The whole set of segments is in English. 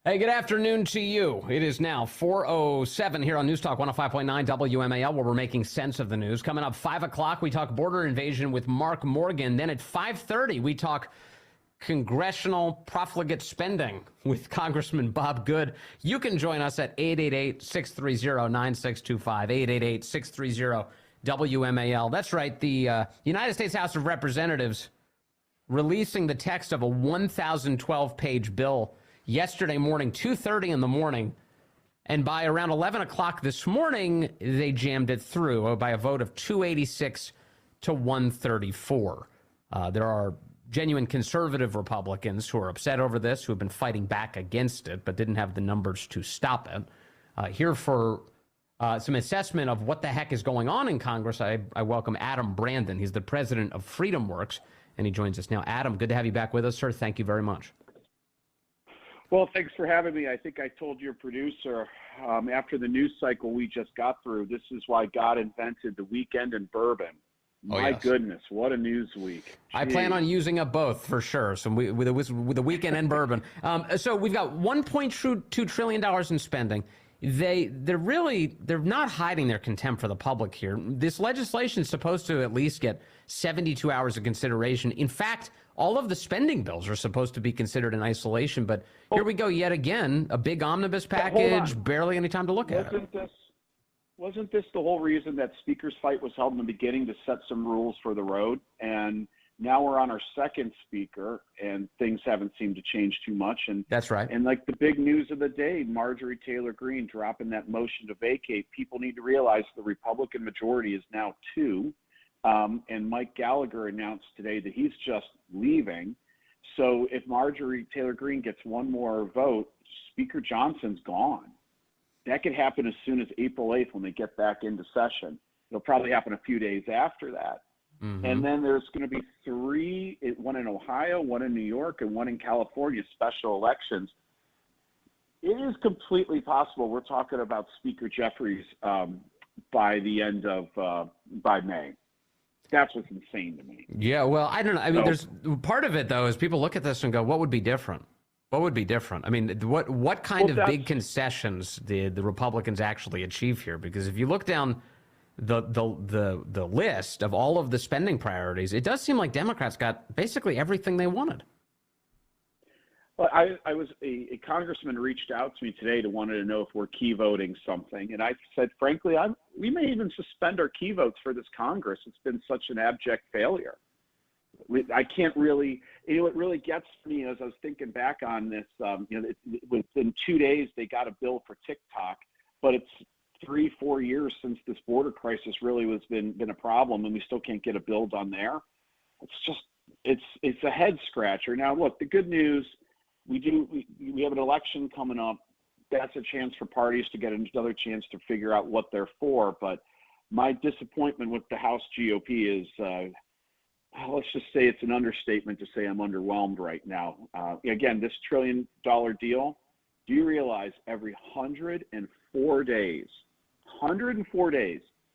Hey, good afternoon to you. It is now 4:07 here on News Talk 105.9 WMAL, where we're making sense of the news. Coming up 5 o'clock, we talk border invasion with Mark Morgan. Then at 5:30, we talk congressional profligate spending with Congressman Bob Good. You can join us at 888-630-9625, 888-630-WMAL. That's right, the United States House of Representatives releasing the text of a 1,012-page bill yesterday morning, 2:30 in the morning, and by around 11 o'clock this morning, they jammed it through by a vote of 286 to 134. There are genuine conservative Republicans who are upset over this, who have been fighting back against it, but didn't have the numbers to stop it. Here for some assessment of what the heck is going on in Congress, I welcome Adam Brandon. He's the president of FreedomWorks, and he joins us now. Adam, good to have you back with us, sir. Thank you very much. Well, thanks for having me. I think I told your producer after the news cycle we just got through, this is why God invented the weekend in bourbon. My goodness, what a news week. I plan on using up both for sure. So with the weekend and bourbon. So we've got $1.2 trillion in spending. They're not hiding their contempt for the public here. This legislation is supposed to at least get 72 hours of consideration. In fact, all of the spending bills are supposed to be considered in isolation, but here we go yet again, a big omnibus package, barely any time to look at it. Wasn't this the whole reason that speaker's fight was held in the beginning, to set some rules for the road? And now we're on our second speaker, and things haven't seemed to change too much. And that's right. And like the big news of the day, Marjorie Taylor Greene dropping that motion to vacate. People need to realize the Republican majority is now 2. And Mike Gallagher announced today that he's just leaving. So if Marjorie Taylor Greene gets one more vote, Speaker Johnson's gone. That could happen as soon as April 8th when they get back into session. It'll probably happen a few days after that. Mm-hmm. And then there's going to be 3, one in Ohio, one in New York, and one in California, special elections. It is completely possible we're talking about Speaker Jeffries by the end of, by May. That's what's insane to me. Yeah, well, I don't know. I mean, there's part of it, though, is people look at this and go, what would be different? What would be different? I mean, what kind of big concessions did the Republicans actually achieve here? Because if you look down the list of all of the spending priorities, it does seem like Democrats got basically everything they wanted. Well, a congressman reached out to me today to wanted to know if we're key voting something, and I said, frankly, we may even suspend our key votes for this Congress. It's been such an abject failure. I can't really, what really gets me as I was thinking back on this, within 2 days they got a bill for TikTok, but it's 3-4 years since this border crisis really has been a problem, and we still can't get a bill done there. It's a head scratcher. Now, look, the good news, we have an election coming up. That's a chance for parties to get another chance to figure out what they're for. But my disappointment with the House GOP is, let's just say it's an understatement to say I'm underwhelmed right now. Again, this $1 trillion deal, do you realize every 104 days,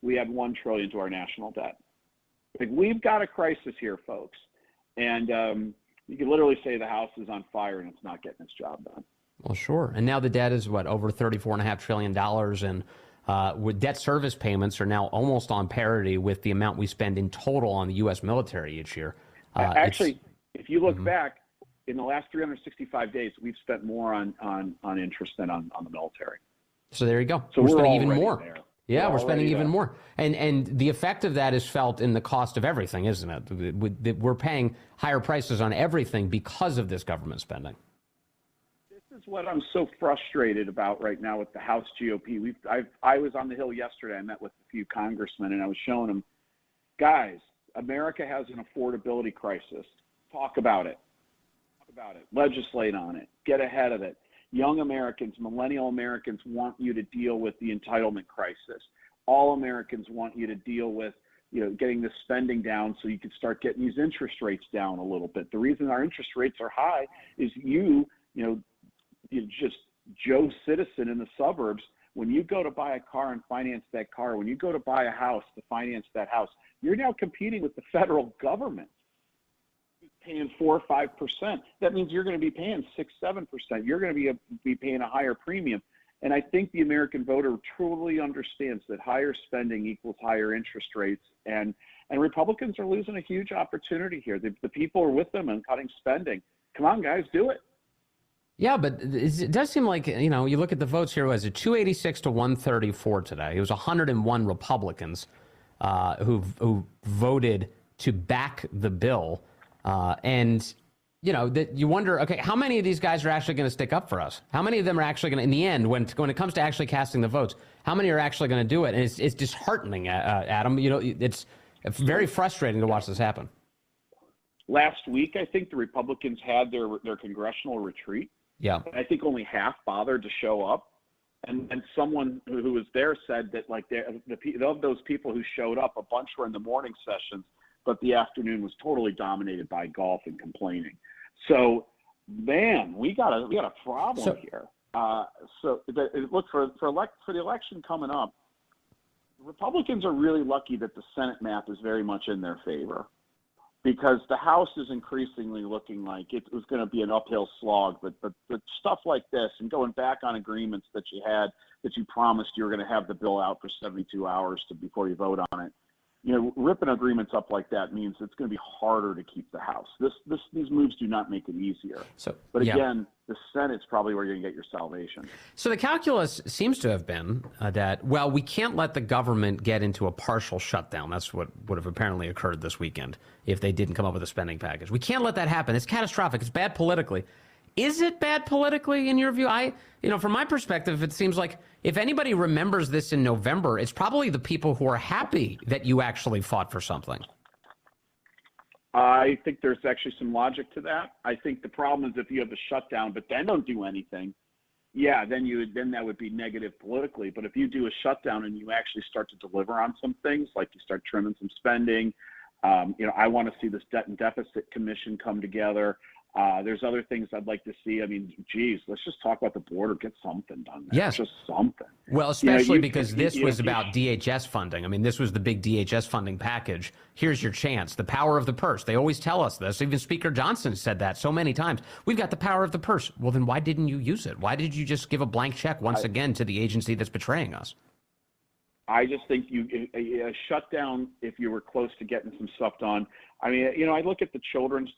we add $1 trillion to our national debt? Like, we've got a crisis here, folks. And you can literally say the House is on fire and it's not getting its job done. Well, sure. And now the debt is, over $34.5 trillion. And with debt service payments are now almost on parity with the amount we spend in total on the U.S. military each year. Actually, if you look back, in the last 365 days, we've spent more on interest than on the military. So there you go. So we're spending even more. There. Yeah, we're spending even more. And the effect of that is felt in the cost of everything, isn't it? We're paying higher prices on everything because of this government spending. This is what I'm so frustrated about right now with the House GOP. I was on the Hill yesterday. I met with a few congressmen, and I was showing them, guys, America has an affordability crisis. Talk about it. Legislate on it. Get ahead of it. Young Americans, millennial Americans want you to deal with the entitlement crisis. All Americans want you to deal with, getting the spending down so you can start getting these interest rates down a little bit. The reason our interest rates are high is you're just Joe citizen in the suburbs. When you go to buy a car and finance that car, when you go to buy a house to finance that house, you're now competing with the federal government. paying 4 or 5%. That means you're going to be paying 6, 7%. You're going to be paying a higher premium. And I think the American voter truly understands that higher spending equals higher interest rates. And Republicans are losing a huge opportunity here. The people are with them and cutting spending. Come on, guys, do it. Yeah, but it does seem like, you know, you look at the votes here, was it 286 to 134 today? It was 101 Republicans who voted to back the bill. And, you know, that you wonder, okay, how many of these guys are actually going to stick up for us? How many of them are actually going to, in the end, when it comes to actually casting the votes, how many are actually going to do it? And it's disheartening, Adam. You know, it's very frustrating to watch this happen. Last week, I think the Republicans had their congressional retreat. Yeah. I think only half bothered to show up. And someone who was there said that, like, of those people who showed up, a bunch were in the morning sessions, but the afternoon was totally dominated by golf and complaining. So, man, we got a problem here. Look, for the election coming up, Republicans are really lucky that the Senate map is very much in their favor, because the House is increasingly looking like it was going to be an uphill slog. But stuff like this and going back on agreements that you promised you were going to have the bill out for 72 hours before you vote on it. You know, ripping agreements up like that means it's going to be harder to keep the House. These moves do not make it easier. But again, the Senate's probably where you're going to get your salvation. So the calculus seems to have been that, well, we can't let the government get into a partial shutdown. That's what would have apparently occurred this weekend if they didn't come up with a spending package. We can't let that happen. It's catastrophic. It's bad politically. Is it bad politically in your view? From my perspective, it seems like if anybody remembers this in November, it's probably the people who are happy that you actually fought for something. I think there's actually some logic to that. I think the problem is if you have a shutdown but then don't do anything, then that would be negative politically. But if you do a shutdown and you actually start to deliver on some things, like you start trimming some spending, I want to see this debt and deficit commission come together. There's other things I'd like to see. I mean, geez, let's just talk about the border. Get something done there. Yes. Just something. Well, especially because this was about DHS funding. I mean, this was the big DHS funding package. Here's your chance. The power of the purse. They always tell us this. Even Speaker Johnson said that so many times. We've got the power of the purse. Well, then why didn't you use it? Why did you just give a blank check once again to the agency that's betraying us? I just think a shutdown, if you were close to getting some stuff done. I mean, I look at the children's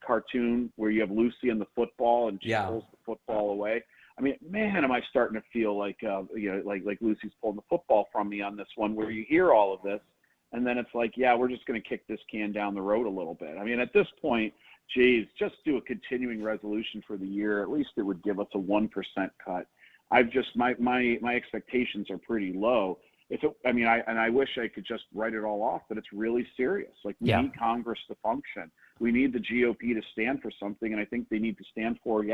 cartoon where you have Lucy and the football and she pulls the football away. I mean, man, am I starting to feel like Lucy's pulling the football from me on this one, where you hear all of this and then it's like, we're just going to kick this can down the road a little bit. I mean, at this point, geez, just do a continuing resolution for the year. At least it would give us a 1% cut. My expectations are pretty low. I wish I could just write it all off, but it's really serious. Like, we need Congress to function. We need the GOP to stand for something, and I think they need to stand for,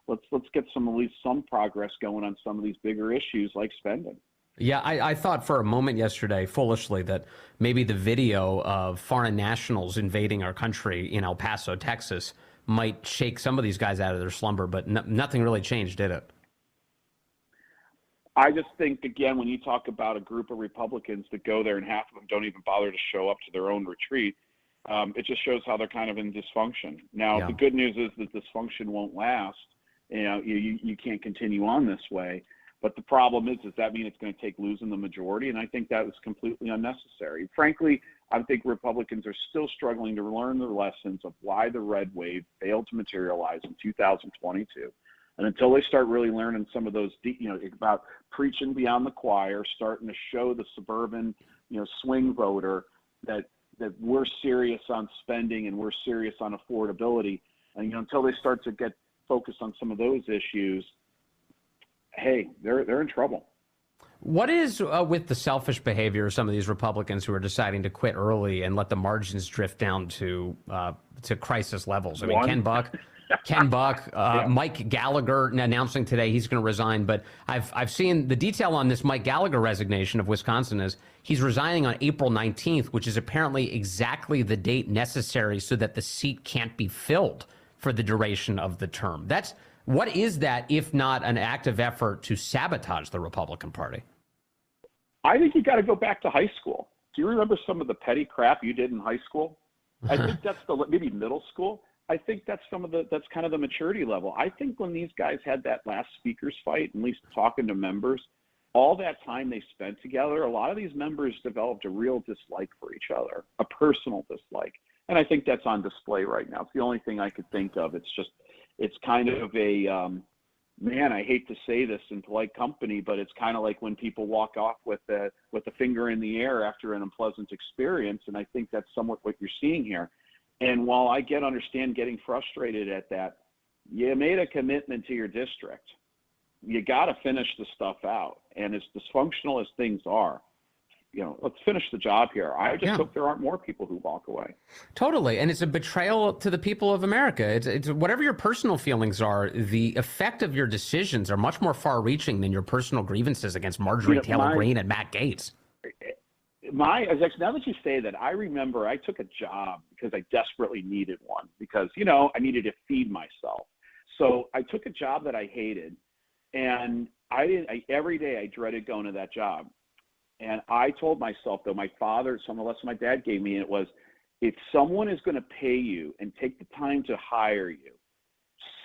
let's get at least some progress going on some of these bigger issues like spending. Yeah, I thought for a moment yesterday, foolishly, that maybe the video of foreign nationals invading our country in El Paso, Texas, might shake some of these guys out of their slumber, but nothing really changed, did it? I just think, again, when you talk about a group of Republicans that go there and half of them don't even bother to show up to their own retreat, it just shows how they're kind of in dysfunction. Now, the good news is that dysfunction won't last. You can't continue on this way. But the problem is that mean it's going to take losing the majority? And I think that was completely unnecessary. Frankly, I think Republicans are still struggling to learn the lessons of why the red wave failed to materialize in 2022. And until they start really learning some of those, about preaching beyond the choir, starting to show the suburban, swing voter that we're serious on spending and we're serious on affordability. And, until they start to get focused on some of those issues, hey, they're in trouble. What is with the selfish behavior of some of these Republicans who are deciding to quit early and let the margins drift down to crisis levels? I mean, Ken Buck, Mike Gallagher announcing today he's going to resign. But I've seen the detail on this Mike Gallagher resignation of Wisconsin is he's resigning on April 19th, which is apparently exactly the date necessary so that the seat can't be filled for the duration of the term. What is that if not an active effort to sabotage the Republican Party? I think you got to go back to high school. Do you remember some of the petty crap you did in high school? I think that's maybe middle school. I think that's that's kind of the maturity level. I think when these guys had that last speakers fight, at least talking to members, all that time they spent together, a lot of these members developed a real dislike for each other, a personal dislike. And I think that's on display right now. It's the only thing I could think of. It's kind of a, man, I hate to say this in polite company, but it's kind of like when people walk off with the finger in the air after an unpleasant experience. And I think that's somewhat what you're seeing here. And while I understand getting frustrated at that, you made a commitment to your district. You got to finish the stuff out. And as dysfunctional as things are, let's finish the job here. I just hope there aren't more people who walk away. Totally. And it's a betrayal to the people of America. It's whatever your personal feelings are, the effect of your decisions are much more far reaching than your personal grievances against Marjorie Taylor Greene and Matt Gaetz. Now that you say that, I remember I took a job because I desperately needed one because, I needed to feed myself. So I took a job that I hated, and every day I dreaded going to that job. And I told myself, though, my father, some of the lesson my dad gave me, it was, if someone is going to pay you and take the time to hire you,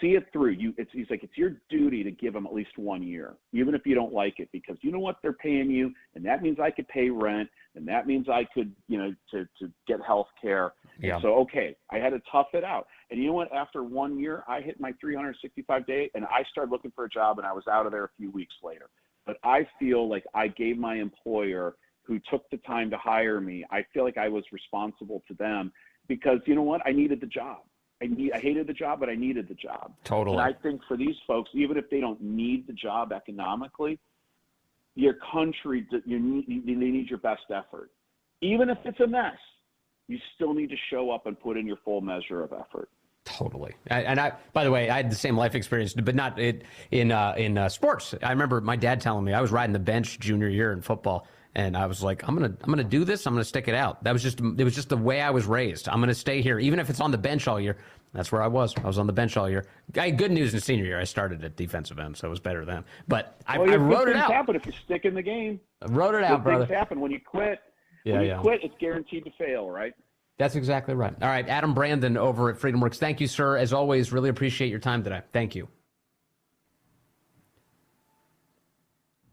see it through. He's like, it's your duty to give them at least 1 year, even if you don't like it, because you know what, they're paying you, and that means I could pay rent, and that means I could, to get health care. Yeah. So, okay, I had to tough it out. And you know what, after 1 year, I hit my 365-day, and I started looking for a job, and I was out of there a few weeks later. But I feel like I gave my employer, who took the time to hire me, I feel like I was responsible to them because, you know what, I needed the job. I hated the job, but I needed the job. Totally. And I think for these folks, even if they don't need the job economically, your country, they need your best effort. Even if it's a mess, you still need to show up and put in your full measure of effort. Totally. And I, by the way, I had the same life experience, but not in sports. I remember my dad telling me I was riding the bench junior year in football, and I was like, I'm gonna do this. I'm gonna stick it out. It was just the way I was raised. I'm gonna stay here, even if it's on the bench all year. That's where I was. I was on the bench all year. I had good news in senior year. I started at defensive end, so it was better then. But I wrote it out. Happen if you stick in the game. I wrote it out, brother. Things happen when you quit. When you quit, it's guaranteed to fail, right? That's exactly right. All right, Adam Brandon over at FreedomWorks. Thank you, sir. As always, really appreciate your time today. Thank you.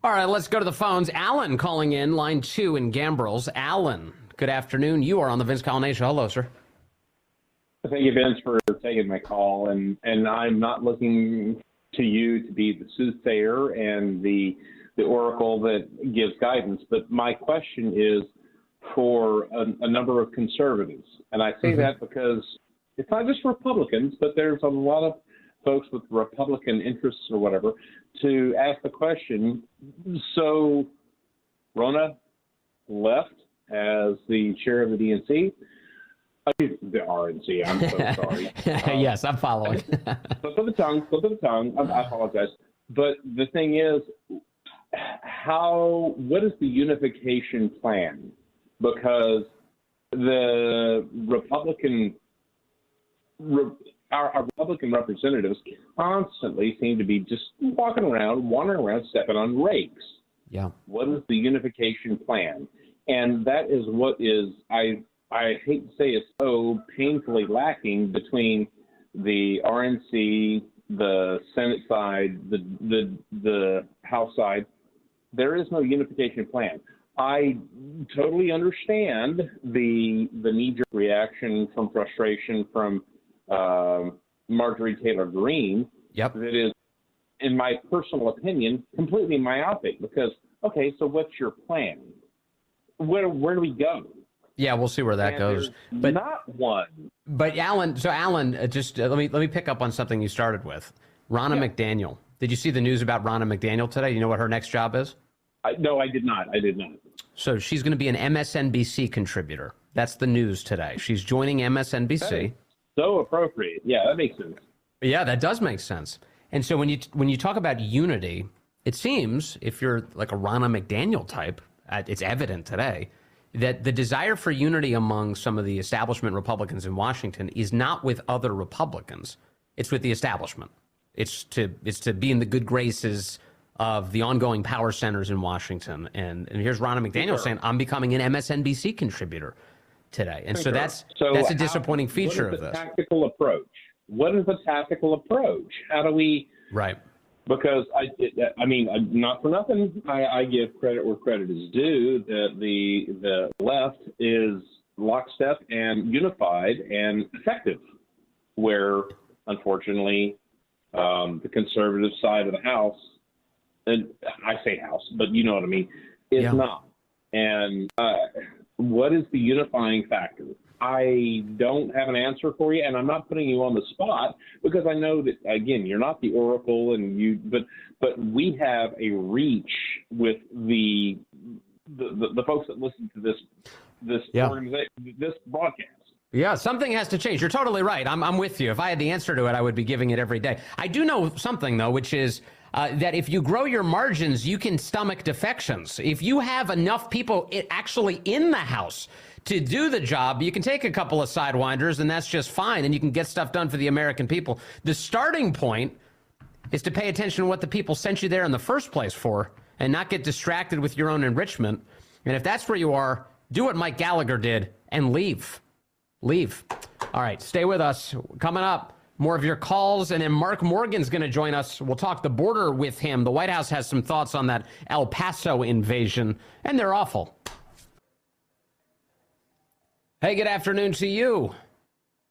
All right, let's go to the phones. Alan calling in, line 2 in Gambrels. Alan, good afternoon. You are on the Vince Coglianese Show. Hello, sir. Thank you, Vince, for taking my call. And I'm not looking to you to be the soothsayer and the oracle that gives guidance. But my question is for a number of conservatives. And I say that because it's not just Republicans, but there's a lot of folks with Republican interests or whatever, to ask the question, so Ronna left as the chair of the DNC, the RNC, I'm so sorry. Yes, I'm following. slip of the tongue, I apologize. But the thing is, what is the unification plan? Because the our Republican representatives constantly seem to be just wandering around, stepping on rakes. Yeah. What is the unification plan? And that is what is, I hate to say it's so painfully lacking between the RNC, the Senate side, the House side. There is no unification plan. I totally understand the knee-jerk reaction from frustration from Marjorie Taylor Greene. Yep. That is, in my personal opinion, completely myopic because, okay, so what's your plan? Where do we go? Yeah, we'll see where that goes. But not one. But Alan, just let me pick up on something you started with. Ronna McDaniel. Did you see the news about Ronna McDaniel today? You know what her next job is? No, I did not. So she's going to be an MSNBC contributor. That's the news today. She's joining MSNBC. Okay. So appropriate. Yeah, that makes sense. Yeah, that does make sense. And so when you talk about unity, it seems, if you're like a Ronna McDaniel type, it's evident today that the desire for unity among some of the establishment Republicans in Washington is not with other Republicans. It's with the establishment. It's to be in the good graces of the ongoing power centers in Washington. And here's Ronna McDaniel saying, I'm becoming an MSNBC contributor. today. And so Sure. that's a disappointing feature of this. What is the tactical approach? What is the tactical approach? How do we? Right. Because I mean, not for nothing, I give credit where credit is due. That the left is lockstep and unified and effective, where unfortunately the conservative side of the house, and I say house, but you know what I mean, is not. And what is the unifying factor? I don't have an answer for you, and I'm not putting you on the spot because I know that, again, you're not the oracle, but we have a reach with the folks that listen to this organization, this broadcast. Yeah, something has to change. You're totally right. I'm with you. If I had the answer to it, I would be giving it every day. I do know something, though, which is that if you grow your margins, you can stomach defections. If you have enough people actually in the House to do the job, you can take a couple of sidewinders, and that's just fine, and you can get stuff done for the American people. The starting point is to pay attention to what the people sent you there in the first place for and not get distracted with your own enrichment. And if that's where you are, do what Mike Gallagher did and leave. Leave. All right, stay with us. Coming up, more of your calls, and then Mark Morgan's going to join us. We'll talk the border with him. The White House has some thoughts on that El Paso invasion, and they're awful. Hey, good afternoon to you.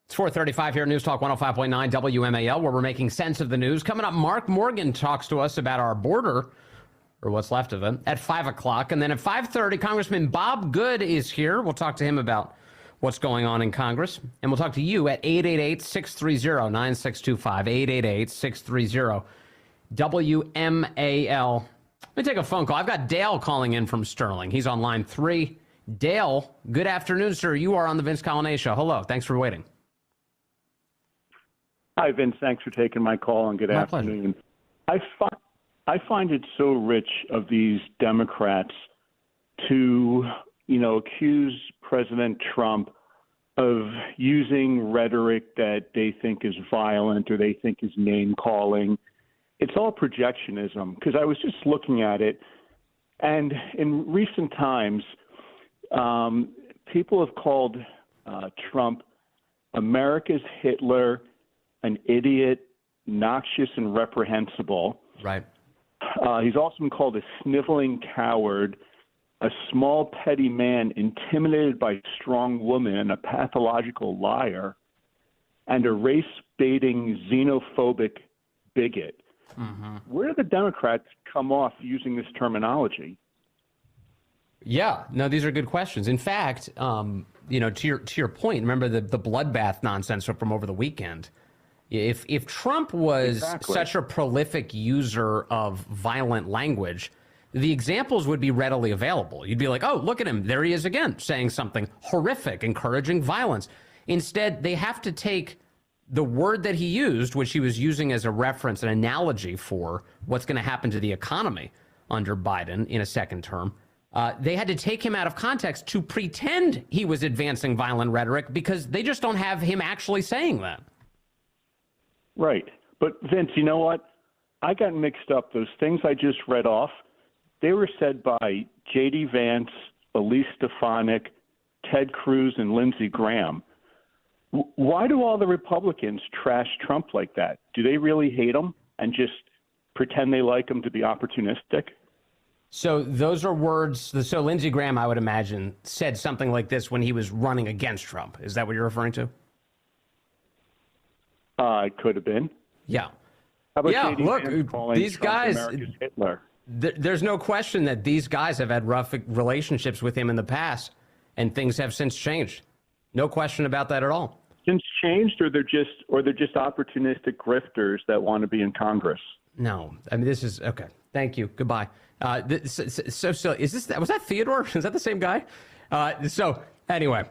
It's 4:35 here at News Talk 105.9 WMAL, where we're making sense of the news. Coming up, Mark Morgan talks to us about our border, or what's left of it, at 5 o'clock. And then at 5:30, Congressman Bob Good is here. We'll talk to him about what's going on in Congress. And we'll talk to you at 888-630-9625, 888-630-WMAL. Let me take a phone call. I've got Dale calling in from Sterling. He's on line 3. Dale, good afternoon, sir. You are on the Vince Coglianese Show. Hello. Thanks for waiting. Hi, Vince. Thanks for taking my call, and good afternoon. I find it so rich of these Democrats to, accuse President Trump of using rhetoric that they think is violent or they think is name-calling. It's all projectionism, because I was just looking at it, and in recent times, people have called Trump America's Hitler, an idiot, noxious, and reprehensible. Right. He's also been called a sniveling coward, a small, petty man intimidated by a strong woman, and a pathological liar, and a race-baiting, xenophobic bigot. Mm-hmm. Where do the Democrats come off using this terminology? Yeah, no, these are good questions. In fact, to your point, remember the bloodbath nonsense from over the weekend. If Trump was such a prolific user of violent language, the examples would be readily available. You'd be like, oh, look at him. There he is again, saying something horrific, encouraging violence. Instead, they have to take the word that he used, which he was using as a reference, an analogy for what's going to happen to the economy under Biden in a second term. They had to take him out of context to pretend he was advancing violent rhetoric because they just don't have him actually saying that. Right. But, Vince, you know what? I got mixed up. Those things I just read off, they were said by J.D. Vance, Elise Stefanik, Ted Cruz, and Lindsey Graham. Why do all the Republicans trash Trump like that? Do they really hate him and just pretend they like him to be opportunistic? So those are words. So Lindsey Graham, I would imagine, said something like this when he was running against Trump. Is that what you're referring to? It could have been. Yeah. How about yeah, J.D. look, these Trump guys, America's Hitler? There's no question that these guys have had rough relationships with him in the past, and things have since changed. No question about that at all. Since changed, or they're just opportunistic grifters that want to be in Congress? No, I mean, this is okay. Thank you. Goodbye. So is this, was that Theodore? Is that the same guy? So anyway,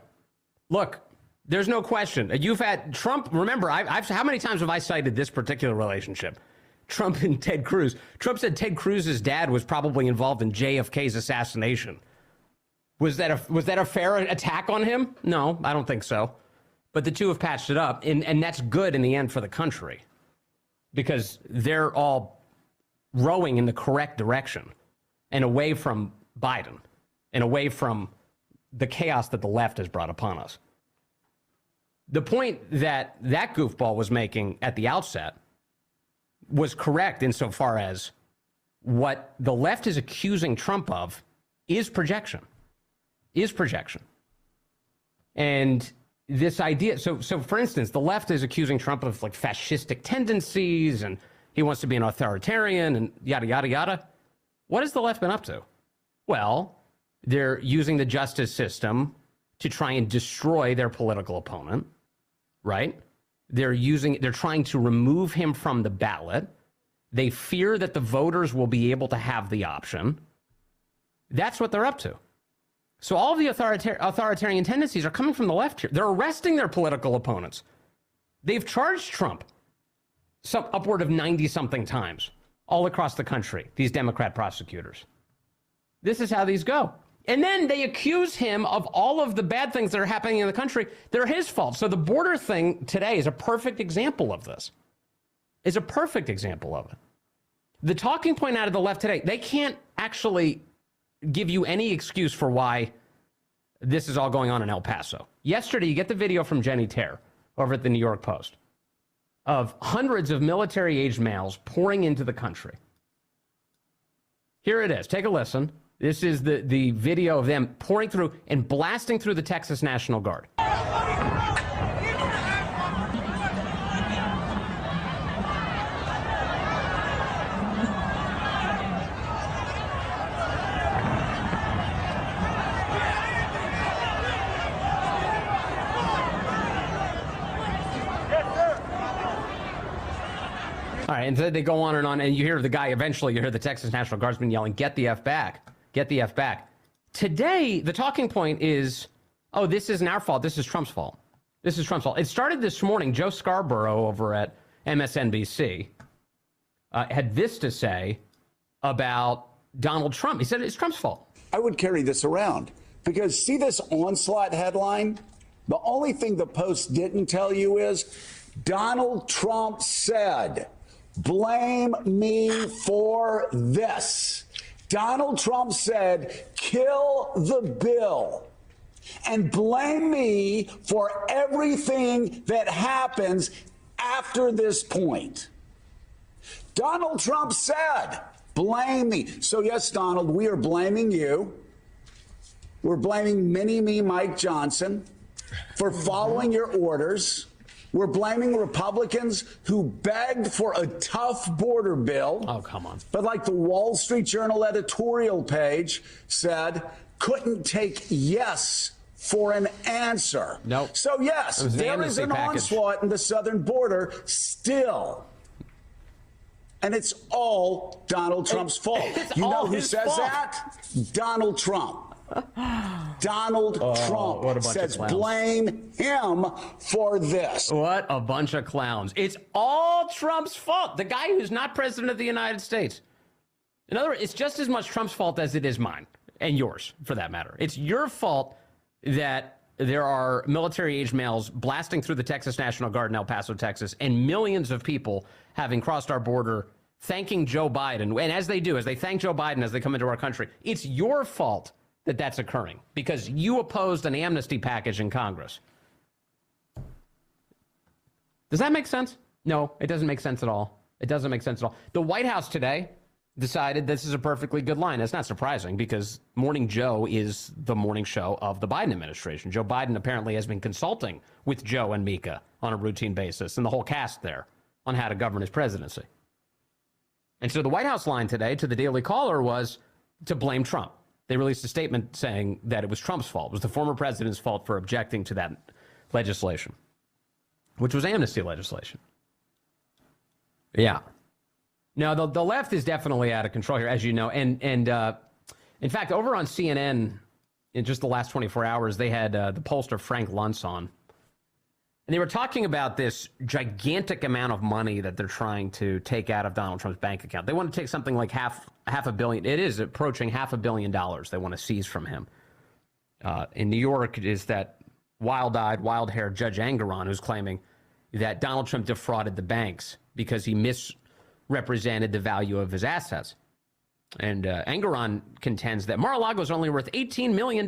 look, there's no question. You've had Trump. Remember, how many times have I cited this particular relationship? Trump and Ted Cruz. Trump said Ted Cruz's dad was probably involved in JFK's assassination. Was that a fair attack on him? No, I don't think so. But the two have patched it up, and that's good in the end for the country because they're all rowing in the correct direction and away from Biden and away from the chaos that the left has brought upon us. The point that that goofball was making at the outset was correct insofar as what the left is accusing Trump of is projection. And this idea, so for instance, the left is accusing Trump of like fascistic tendencies and he wants to be an authoritarian and yada, yada, yada. What has the left been up to? Well, they're using the justice system to try and destroy their political opponent, right? They're trying to remove him from the ballot. They fear that the voters will be able to have the option. That's what they're up to. So all of the authoritarian tendencies are coming from the left here. They're arresting their political opponents. They've charged Trump upward of 90-something times all across the country, these Democrat prosecutors. This is how these go. And then they accuse him of all of the bad things that are happening in the country. They're his fault. So the border thing today is a perfect example of this. Is a perfect example of it. The talking point out of the left today, they can't actually give you any excuse for why this is all going on in El Paso. Yesterday, you get the video from Jenny Taer over at the New York Post of hundreds of military-aged males pouring into the country. Here it is. Take a listen. This is the video of them pouring through and blasting through the Texas National Guard. All right, and so they go on, and you hear the guy, eventually you hear the Texas National Guardsman yelling, "Get the F back, get the F back." Today, the talking point is, oh, this isn't our fault, this is Trump's fault. This is Trump's fault. It started this morning. Joe Scarborough over at MSNBC had this to say about Donald Trump. He said it's Trump's fault. I would carry this around because see this onslaught headline? The only thing the Post didn't tell you is Donald Trump said, "Blame me for this." Donald Trump said, "Kill the bill and blame me for everything that happens after this point." Donald Trump said, "Blame me." So yes, Donald, we are blaming you. We're blaming Mini-Me Mike Johnson for following your orders. We're blaming Republicans who begged for a tough border bill. Oh, come on. But like the Wall Street Journal editorial page said, couldn't take yes for an answer. Nope. So yes, there is an onslaught in the southern border still. And it's all Donald Trump's fault. You know who says that? Donald Trump. Donald Trump says blame him for this. What a bunch of clowns. It's all Trump's fault. The guy who's not president of the United States. In other words, it's just as much Trump's fault as it is mine and yours, for that matter. It's your fault that there are military-aged males blasting through the Texas National Guard in El Paso, Texas, and millions of people having crossed our border thanking Joe Biden. And as they do, as they thank Joe Biden as they come into our country, it's your fault that that's occurring because you opposed an amnesty package in Congress. Does that make sense? No, it doesn't make sense at all. It doesn't make sense at all. The White House today decided this is a perfectly good line. It's not surprising because Morning Joe is the morning show of the Biden administration. Joe Biden apparently has been consulting with Joe and Mika on a routine basis and the whole cast there on how to govern his presidency. And so the White House line today to the Daily Caller was to blame Trump. They released a statement saying that it was Trump's fault. It was the former president's fault for objecting to that legislation, which was amnesty legislation. Yeah. No, the left is definitely out of control here, as you know. And in fact, over on CNN, in just the last 24 hours, they had the pollster Frank Luntz on. And they were talking about this gigantic amount of money that they're trying to take out of Donald Trump's bank account. They want to take something like half a billion. It is approaching $500 million they want to seize from him. In New York, it is that wild-eyed, wild-haired Judge Engoron who's claiming that Donald Trump defrauded the banks because he misrepresented the value of his assets. And Engoron contends that Mar-a-Lago is only worth $18 million.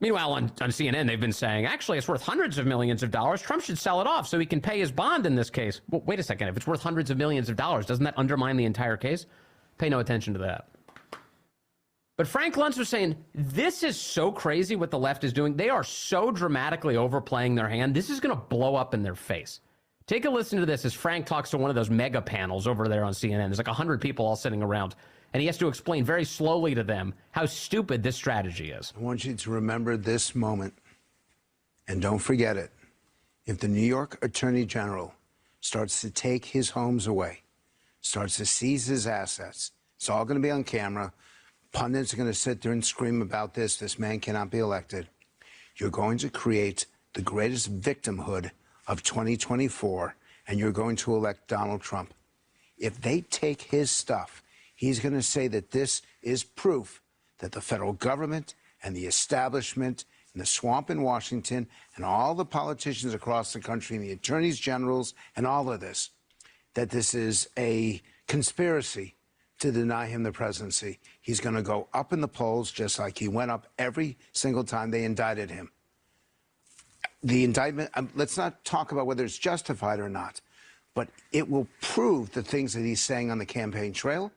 Meanwhile, on CNN, they've been saying, actually, it's worth hundreds of millions of dollars. Trump should sell it off so he can pay his bond in this case. Well, wait a second. If it's worth hundreds of millions of dollars, doesn't that undermine the entire case? Pay no attention to that. But Frank Luntz was saying, this is so crazy what the left is doing. They are so dramatically overplaying their hand. This is going to blow up in their face. Take a listen to this as Frank talks to one of those mega panels over there on CNN. There's like 100 people all sitting around. And he has to explain very slowly to them how stupid this strategy is. I want you to remember this moment, and don't forget it. If the New York Attorney General starts to take his homes away, starts to seize his assets, it's all going to be on camera. Pundits are going to sit there and scream about this. This man cannot be elected. You're going to create the greatest victimhood of 2024, and you're going to elect Donald Trump. If they take his stuff, he's going to say that this is proof that the federal government and the establishment and the swamp in Washington and all the politicians across the country and the attorneys generals and all of this, that this is a conspiracy to deny him the presidency. He's going to go up in the polls just like he went up every single time they indicted him. The indictment, let's not talk about whether it's justified or not, but it will prove the things that he's saying on the campaign trail,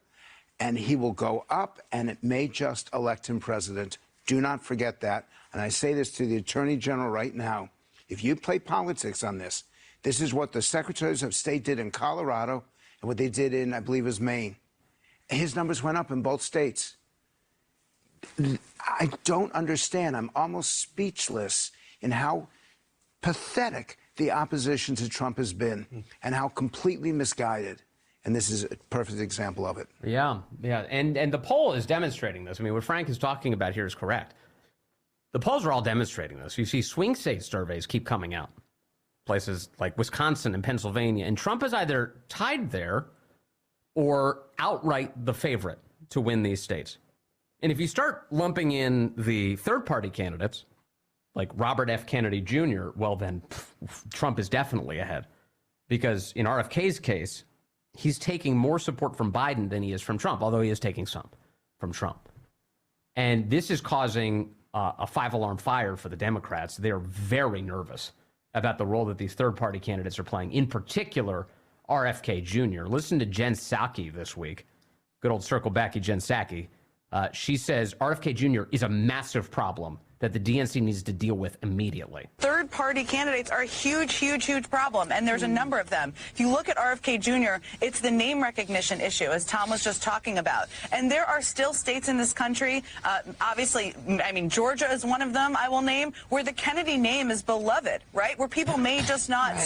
and he will go up, and it may just elect him president. Do not forget that. And I say this to the Attorney General right now. If you play politics on this, this is what the secretaries of state did in Colorado and what they did in, I believe, is Maine. His numbers went up in both states. I don't understand. I'm almost speechless in how pathetic the opposition to Trump has been and how completely misguided. And this is a perfect example of it. Yeah. And the poll is demonstrating this. I mean, what Frank is talking about here is correct. The polls are all demonstrating this. You see swing state surveys keep coming out. Places like Wisconsin and Pennsylvania. And Trump is either tied there or outright the favorite to win these states. And if you start lumping in the third-party candidates, like Robert F. Kennedy Jr., well, then Trump is definitely ahead. Because in RFK's case, he's taking more support from Biden than he is from Trump, although he is taking some from Trump. And this is causing a five-alarm fire for the Democrats. They're very nervous about the role that these third-party candidates are playing, in particular, RFK Jr. Listen to Jen Psaki this week. Good old circle backy Jen Psaki. She says RFK Jr. is a massive problem that the DNC needs to deal with immediately. Third-party candidates are a huge, huge, huge problem, and there's a number of them. If you look at RFK Jr., it's the name recognition issue, as Tom was just talking about. And there are still states in this country, obviously, I mean, Georgia is one of them, I will name, where the Kennedy name is beloved, right? Where people may just not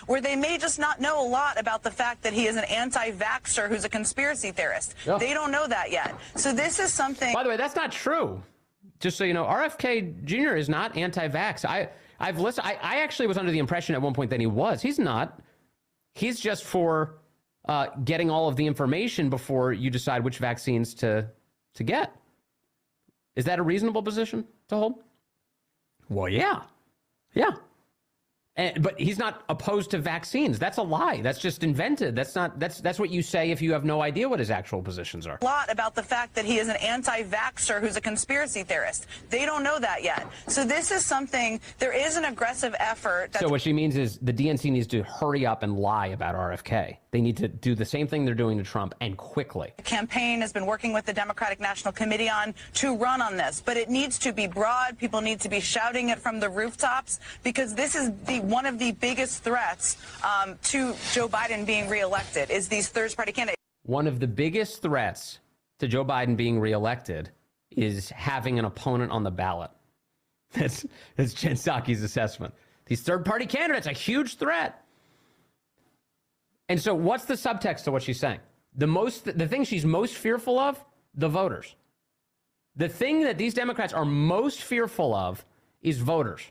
where they may just not know a lot about the fact that he is an anti-vaxxer who's a conspiracy theorist. Yeah. They don't know that yet. So this is something... By the way, that's not true. Just so you know, RFK Jr. is not anti-vax. I've listened. I actually was under the impression at one point that he was. He's not. He's just for getting all of the information before you decide which vaccines to get. Is that a reasonable position to hold? Well, yeah. But he's not opposed to vaccines. That's a lie. That's just invented. That's what you say if you have no idea what his actual positions are. A lot about the fact that he is an anti-vaxxer who's a conspiracy theorist. They don't know that yet. So this is something, there is an aggressive effort. So what she means is the DNC needs to hurry up and lie about RFK. They need to do the same thing they're doing to Trump, and quickly. The campaign has been working with the Democratic National Committee to run on this, but it needs to be broad. People need to be shouting it from the rooftops, because this is one of the biggest threats to Joe Biden being reelected is these third-party candidates. One of the biggest threats to Joe Biden being reelected is having an opponent on the ballot. That's Jen Psaki's assessment. These third-party candidates, a huge threat. And so what's the subtext to what she's saying? The thing she's most fearful of, the voters. The thing that these Democrats are most fearful of is voters.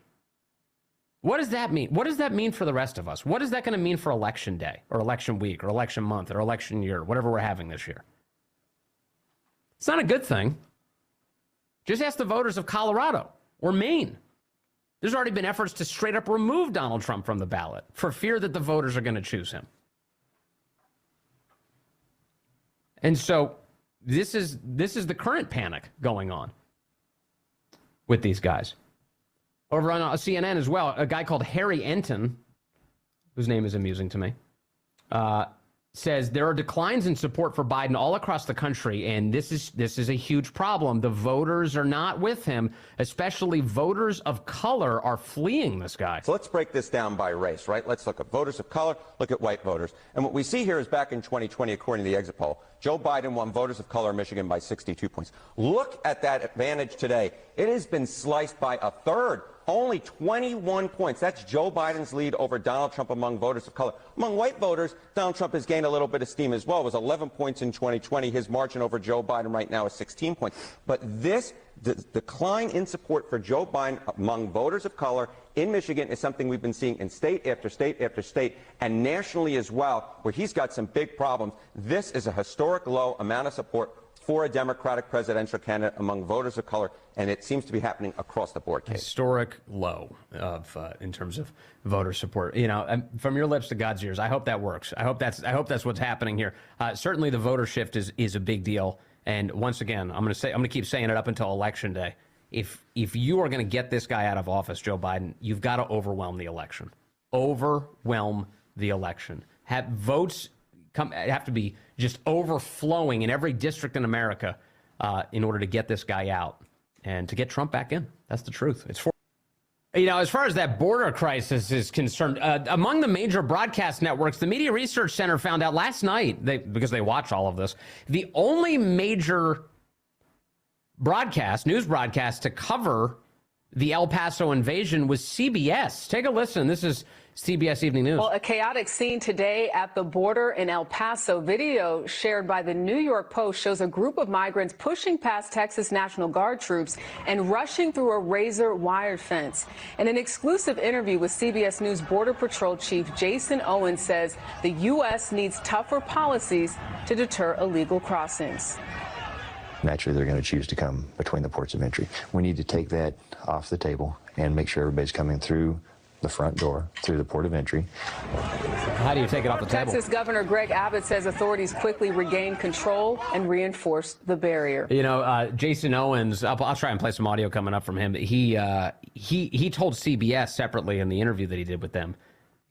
What does that mean? What does that mean for the rest of us? What is that going to mean for election day or election week or election month or election year, whatever we're having this year? It's not a good thing. Just ask the voters of Colorado or Maine. There's already been efforts to straight up remove Donald Trump from the ballot for fear that the voters are going to choose him. And so this is the current panic going on with these guys. over on CNN as well, a guy called Harry Enton, whose name is amusing to me, says there are declines in support for Biden all across the country, and this is a huge problem. The voters are not with him, especially voters of color are fleeing this guy. So let's break this down by race, right? Let's look at voters of color, look at white voters. And what we see here is back in 2020, according to the exit poll, Joe Biden won voters of color in Michigan by 62 points. Look at that advantage today. It has been sliced by a third. Only 21 points. That's Joe Biden's lead over Donald Trump among voters of color. Among white voters, Donald Trump has gained a little bit of steam as well. It was 11 points in 2020. His margin over Joe Biden right now is 16 points. But this decline in support for Joe Biden among voters of color in Michigan is something we've been seeing in state after state after state and nationally as well, where he's got some big problems. This is a historic low amount of support for a Democratic presidential candidate among voters of color, and it seems to be happening across the board. Kate. Historic low of in terms of voter support. You know, from your lips to God's ears. I hope that works. I hope that's what's happening here. Certainly, the voter shift is a big deal. And once again, I'm going to keep saying it up until Election Day. If you are going to get this guy out of office, Joe Biden, you've got to overwhelm the election. Overwhelm the election. Have votes have to be just overflowing in every district in America in order to get this guy out and to get Trump back in. That's the truth. It's for, you know, as far as that border crisis is concerned, among the major broadcast networks, the Media Research Center found out last night, because they watch all of this, the only major news broadcast to cover the El Paso invasion was CBS. Take a listen. This is CBS Evening News. Well, a chaotic scene today at the border in El Paso. Video shared by the New York Post shows a group of migrants pushing past Texas National Guard troops and rushing through a razor wire fence. In an exclusive interview with CBS News Border Patrol Chief Jason Owens says the U.S. needs tougher policies to deter illegal crossings. Naturally, they're going to choose to come between the ports of entry. We need to take that off the table and make sure everybody's coming through the front door, through the port of entry. How do you take it off the table? Texas Governor Greg Abbott says authorities quickly regained control and reinforced the barrier. You know, Jason Owens, I'll try and play some audio coming up from him. He told CBS separately in the interview that he did with them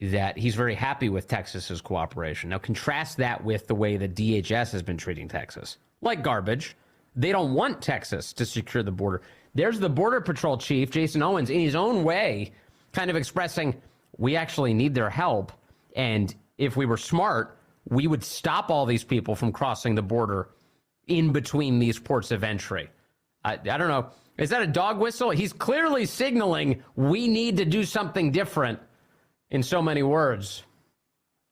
that he's very happy with Texas's cooperation. Now, contrast that with the way the DHS has been treating Texas. Like garbage. They don't want Texas to secure the border. There's the Border Patrol chief, Jason Owens, in his own way, kind of expressing, we actually need their help. And if we were smart, we would stop all these people from crossing the border in between these ports of entry. I don't know. Is that a dog whistle? He's clearly signaling we need to do something different in so many words.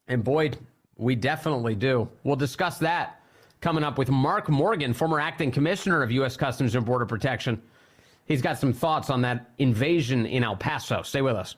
And Boyd, we definitely do. We'll discuss that coming up with Mark Morgan, former acting commissioner of U.S. Customs and Border Protection. He's got some thoughts on that invasion in El Paso. Stay with us.